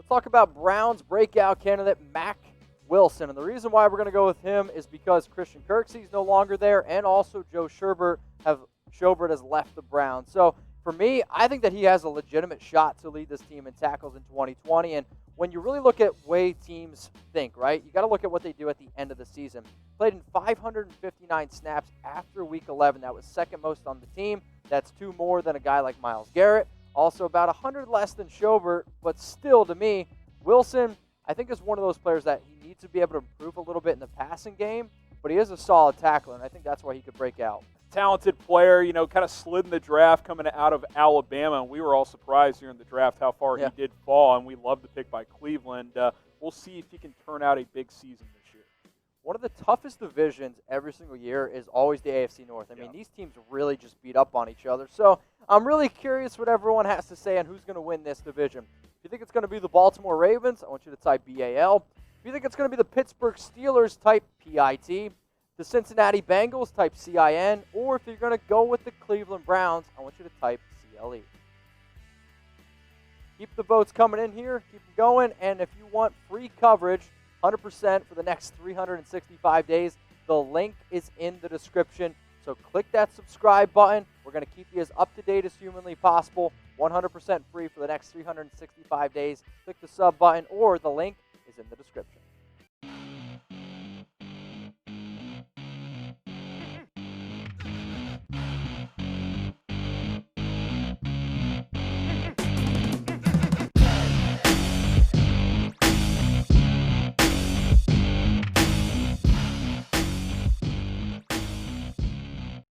Let's talk about Browns breakout candidate Mack Wilson. And the reason why we're going to go with him is because Christian Kirksey is no longer there, and also Joe Shobert has left the Browns. So for me, I think that he has a legitimate shot to lead this team in tackles in 2020. And when you really look at way teams think, right, you got to look at what they do at the end of the season. Played in 559 snaps after Week 11. That was second most on the team. That's 2 more than a guy like Myles Garrett. Also about 100 less than Shobert, but still, to me, Wilson, I think, is one of those players that he needs to be able to improve a little bit in the passing game, but he is a solid tackler, and I think that's why he could break out. Talented player, kind of slid in the draft coming out of Alabama. We were all surprised here in the draft how far he did fall, and we love the pick by Cleveland. We'll see if he can turn out a big season this year. One of the toughest divisions every single year is always the AFC North. I mean, these teams really just beat up on each other. So I'm really curious what everyone has to say on who's going to win this division. If you think it's going to be the Baltimore Ravens, I want you to type BAL. If you think it's going to be the Pittsburgh Steelers, type PIT. The Cincinnati Bengals, type CIN. Or if you're going to go with the Cleveland Browns, I want you to type CLE. Keep the votes coming in here. Keep them going. And if you want free coverage, 100% for the next 365 days, the link is in the description. So click that subscribe button. We're going to keep you as up-to-date as humanly possible. 100% free for the next 365 days. Click the sub button, or the link is in the description.